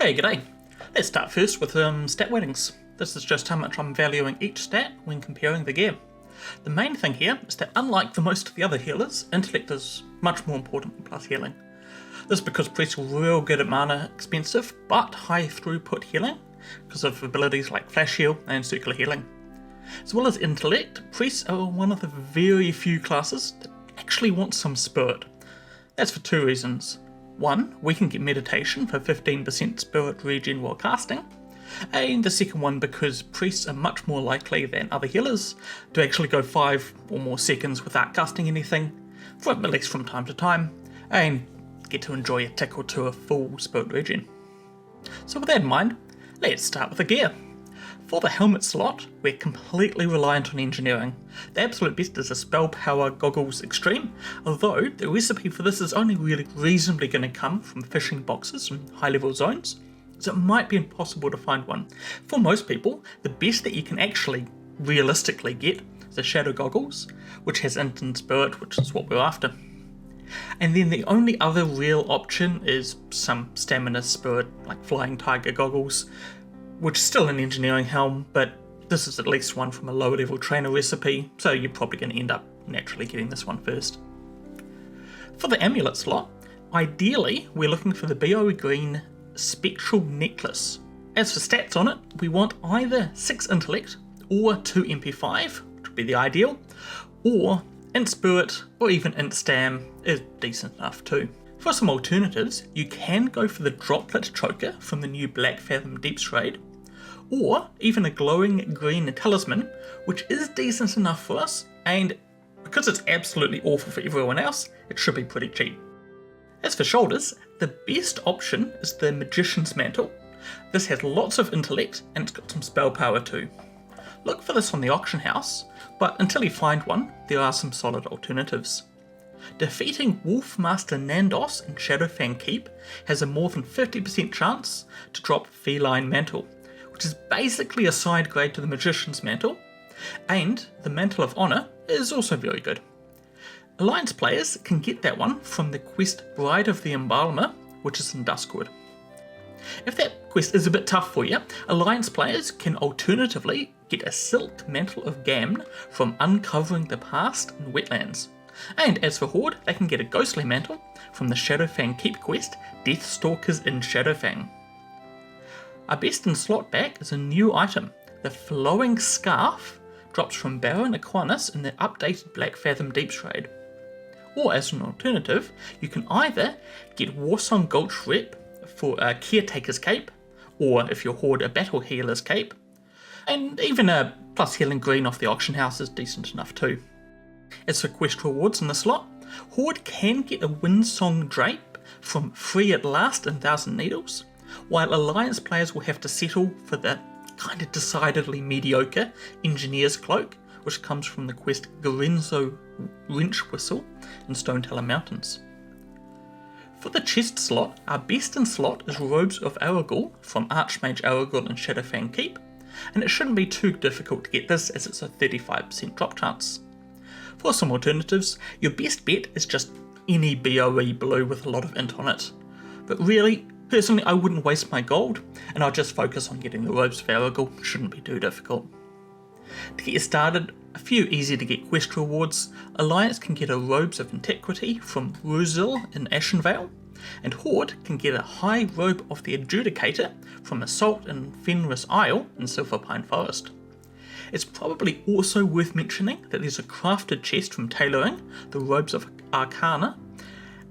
Hey, g'day. Let's start first with stat weightings. This is just how much I'm valuing each stat when comparing the gear. The main thing here is that unlike for most of the other healers, intellect is much more important than plus healing. This is because priests are real good at mana expensive but high throughput healing because of abilities like flash heal and circular healing. As well as intellect, priests are one of the very few classes that actually want some spirit. That's for two reasons. One, we can get meditation for 15% spirit regen while casting, and the second one because priests are much more likely than other healers to actually go 5 or more seconds without casting anything, at least from time to time, and get to enjoy a tick or two of full spirit regen. So with that in mind, let's start with the gear. For the helmet slot, we're completely reliant on engineering. The absolute best is a Spell Power Goggles Extreme, although the recipe for this is only really reasonably going to come from fishing boxes and high level zones, so it might be impossible to find one. For most people, the best that you can actually realistically get is the Shadow Goggles, which has Int and Spirit, which is what we're after. And then the only other real option is some Stamina Spirit, like Flying Tiger Goggles, which is still an engineering helm, but this is at least one from a lower level trainer recipe, so you're probably going to end up naturally getting this one first. For the amulet slot, ideally we're looking for the BO Green Spectral Necklace. As for stats on it, we want either 6 intellect or 2 MP5, which would be the ideal, or Int Spirit or even Int Stam is decent enough too. For some alternatives, you can go for the Droplet Choker from the new Black Fathom Deeps raid, or even a glowing green talisman, which is decent enough for us, and because it's absolutely awful for everyone else, it should be pretty cheap. As for shoulders, the best option is the Magician's Mantle. This has lots of intellect and it's got some spell power too. Look for this on the auction house, but until you find one, there are some solid alternatives. Defeating Wolfmaster Nandos in Shadowfang Keep has a more than 50% chance to drop Feline Mantle, which is basically a side grade to the Magician's Mantle, and the Mantle of Honor is also very good. Alliance players can get that one from the quest Bride of the Embalmer, which is in Duskwood. If that quest is a bit tough for you, Alliance players can alternatively get a Silk Mantle of Gamn from Uncovering the Past in Wetlands. And as for Horde, they can get a Ghostly Mantle from the Shadowfang Keep quest, Deathstalkers in Shadowfang. Our best in slot back is a new item. The Flowing Scarf drops from Baron Aquinas in the updated Black Fathom Deeps raid. Or as an alternative, you can either get Warsong Gulch Rep for a Caretaker's Cape, or if you're Horde, a Battle Healer's Cape, and even a plus healing green off the auction house is decent enough too. As for quest rewards in the slot, Horde can get a Windsong Drape from Free at Last and Thousand Needles, while Alliance players will have to settle for the kind of decidedly mediocre Engineer's Cloak, which comes from the quest Gorenzo Wrench Whistle in Stoneteller Mountains. For the chest slot, our best in slot is Robes of Aragorn from Archmage Aragorn in Shadowfang Keep, and it shouldn't be too difficult to get this as it's a 35% drop chance. For some alternatives, your best bet is just any BOE blue with a lot of int on it. But really, personally I wouldn't waste my gold, and I'll just focus on getting the Robes of Aragorn, shouldn't be too difficult. To get you started, a few easy to get quest rewards. Alliance can get a Robes of Antiquity from Ruzil in Ashenvale, and Horde can get a High Robe of the Adjudicator from Assault in Fenris Isle in Silverpine Forest. It's probably also worth mentioning that there's a crafted chest from Tailoring, the Robes of Arcana.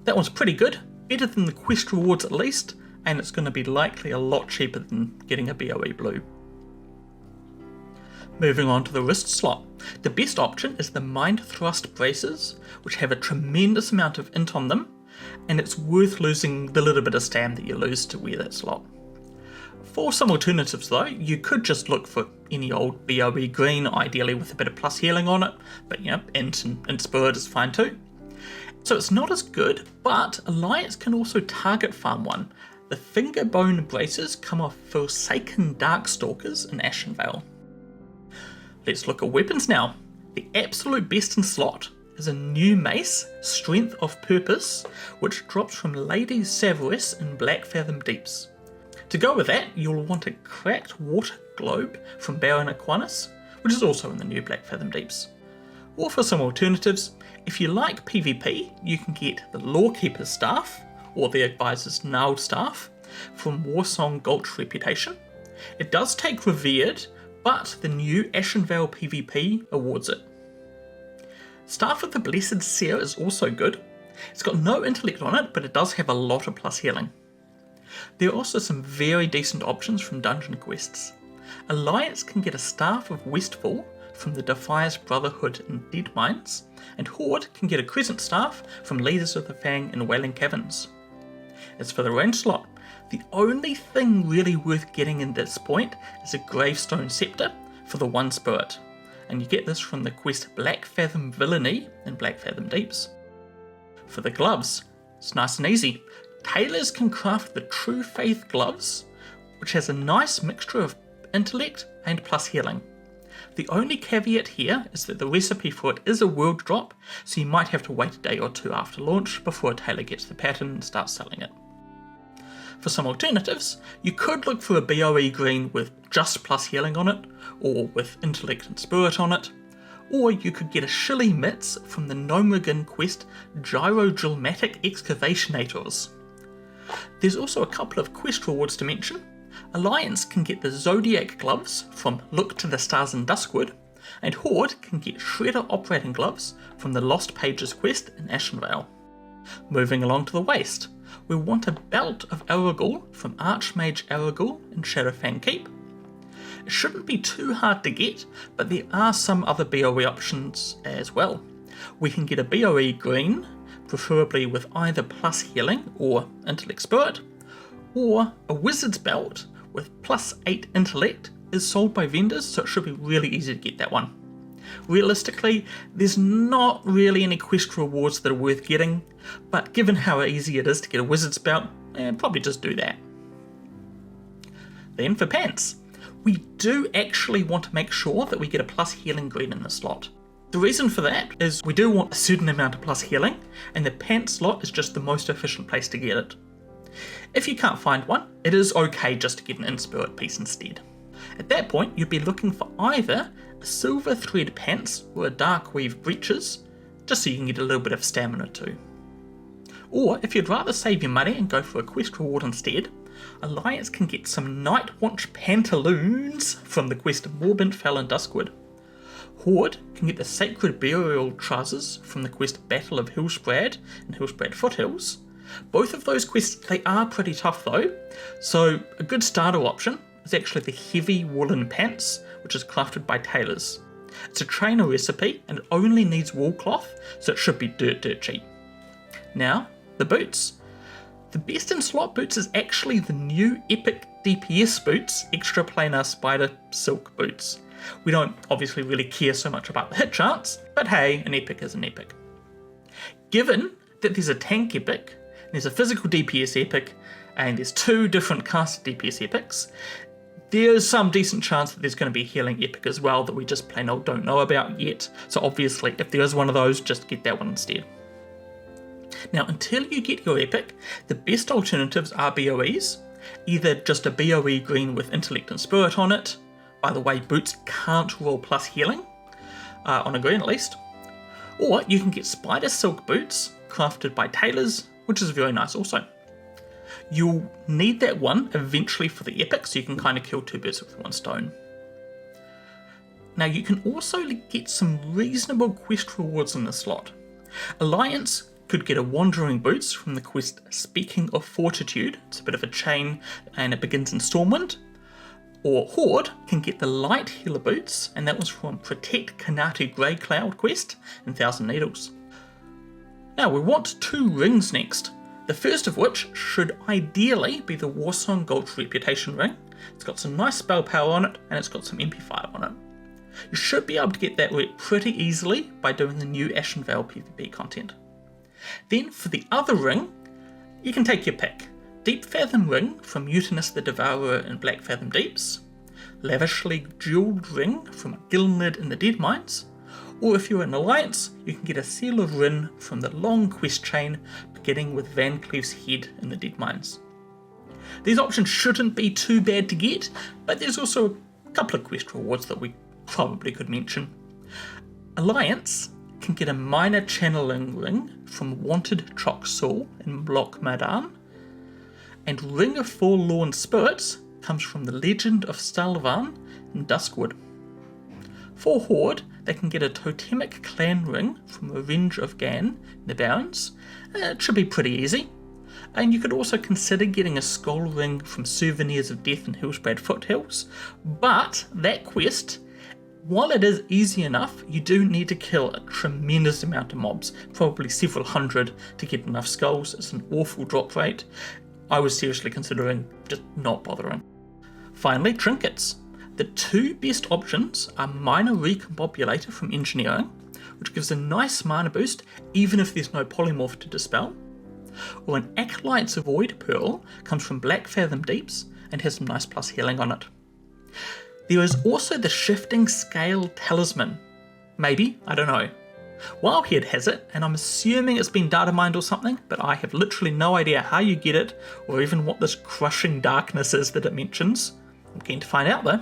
That one's pretty good, better than the quest rewards at least, and it's going to be likely a lot cheaper than getting a BOE blue. Moving on to the wrist slot, the best option is the Mind Thrust Braces, which have a tremendous amount of int on them, and it's worth losing the little bit of stam that you lose to wear that slot. For some alternatives though, you could just look for any old BOE green, ideally with a bit of plus healing on it, but int and Spirit is fine too. So it's not as good, but Alliance can also target farm one. The Fingerbone Braces come off Forsaken Darkstalkers in Ashenvale. Let's look at weapons now. The absolute best in slot is a new mace, Strength of Purpose, which drops from Lady Savarys in Black Fathom Deeps. To go with that, you'll want a cracked water globe from Baron Aquinas, which is also in the new Black Fathom Deeps. Or for some alternatives, if you like PvP, you can get the Lawkeeper's Staff, or the Advisor's Gnarled Staff, from Warsong Gulch Reputation. It does take Revered, but the new Ashenvale PvP awards it. Staff of the Blessed Seer is also good. It's got no intellect on it, but it does have a lot of plus healing. There are also some very decent options from dungeon quests. Alliance can get a Staff of Westfall from the Defias Brotherhood in Deadmines, and Horde can get a Crescent Staff from Leaders of the Fang in Wailing Caverns. As for the range slot, the only thing really worth getting at this point is a Gravestone Scepter for the 1 spirit, and you get this from the quest Black Fathom Villainy in Black Fathom Deeps. For the gloves, it's nice and easy. Tailors can craft the True Faith gloves, which has a nice mixture of intellect and plus healing. The only caveat here is that the recipe for it is a world drop, so you might have to wait a day or two after launch before a tailor gets the pattern and starts selling it. For some alternatives, you could look for a BOE green with just plus healing on it, or with intellect and spirit on it, or you could get a Shilly Mitts from the Gnomrigan quest Gyrodrilmatic Excavationators. There's also a couple of quest rewards to mention. Alliance can get the Zodiac Gloves from Look to the Stars in Duskwood, and Horde can get Shredder Operating Gloves from the Lost Pages quest in Ashenvale. Moving along to the waist, we want a Belt of Aragul from Archmage Aragul in Shadowfang Keep. It shouldn't be too hard to get, but there are some other BOE options as well. We can get a BOE green, preferably with either plus healing or intellect spirit, or a Wizard's Belt with plus 8 intellect is sold by vendors, so it should be really easy to get that one. Realistically, there's not really any quest rewards that are worth getting, but given how easy it is to get a Wizard's Belt, probably just do that. Then for pants, we do actually want to make sure that we get a plus healing green in the slot. The reason for that is we do want a certain amount of plus healing, and the pants slot is just the most efficient place to get it. If you can't find one, it is okay just to get an in-spirit piece instead. At that point, you'd be looking for either a silver thread pants or a dark weave breeches, just so you can get a little bit of stamina too. Or if you'd rather save your money and go for a quest reward instead, Alliance can get some Night Watch pantaloons from the quest Morbent Fell in Duskwood. Horde can get the Sacred Burial trousers from the quest Battle of Hillsprad and Hillsprad Foothills. Both of those quests, they are pretty tough though, so a good starter option is actually the Heavy Woolen Pants, which is crafted by tailors. It's a trainer recipe and it only needs wool cloth, so it should be dirt cheap. Now, the boots. The best in slot boots is actually the new Epic DPS boots, Extra Planar Spider Silk boots. We don't obviously really care so much about the hit chance, but hey, an epic is an epic. Given that there's a tank epic, there's a physical DPS epic, and there's 2 different casted DPS epics, there's some decent chance that there's going to be a healing epic as well that we just plain old don't know about yet. So obviously, if there is one of those, just get that one instead. Now, until you get your epic, the best alternatives are BOEs, either just a BOE green with intellect and spirit on it. By the way, boots can't roll plus healing, on a green at least. Or you can get spider silk boots, crafted by tailors, which is very nice also. You'll need that one eventually for the epic, so you can kind of kill 2 birds with 1 stone. Now you can also get some reasonable quest rewards in this slot. Alliance could get a Wandering Boots from the quest Speaking of Fortitude, it's a bit of a chain and it begins in Stormwind. Or Horde can get the Light Healer Boots, and that was from Protect Kanatu Grey Cloud quest in Thousand Needles. Now we want 2 rings next, the first of which should ideally be the Warsong Gulch Reputation ring. It's got some nice spell power on it, and it's got some MP5 on it. You should be able to get that rep pretty easily by doing the new Ashenvale PvP content. Then for the other ring, you can take your pick. Deep Fathom ring from Mutinous the Devourer in Black Fathom Deeps, Lavishly Jeweled ring from Gilnid in the Deadmines, or if you're in Alliance, you can get a Seal of Rin from the long quest chain beginning with Van Cleve's Head in the Deadmines. These options shouldn't be too bad to get, but there's also a couple of quest rewards that we probably could mention. Alliance can get a minor channeling ring from Wanted Trox Soul in Block Madan, and Ring of Forlorn Spirits comes from the Legend of Stalvan in Duskwood. For Horde, they can get a totemic clan ring from Revenge of Gan in the Barrens. It should be pretty easy. And you could also consider getting a skull ring from Souvenirs of Death in Hillsbrad Foothills, but that quest, while it is easy enough, you do need to kill a tremendous amount of mobs, probably several hundred, to get enough skulls. It's an awful drop rate. I was seriously considering just not bothering. Finally, Trinkets. The two best options are Minor Recombobulator from Engineering, which gives a nice mana boost even if there's no polymorph to dispel, or an Acolyte's Void Pearl comes from Black Fathom Deeps and has some nice plus healing on it. There is also the Shifting Scale Talisman. Maybe, I don't know. Wildhead has it, and I'm assuming it's been data mined or something, but I have literally no idea how you get it, or even what this crushing darkness is that it mentions. I'm keen to find out though.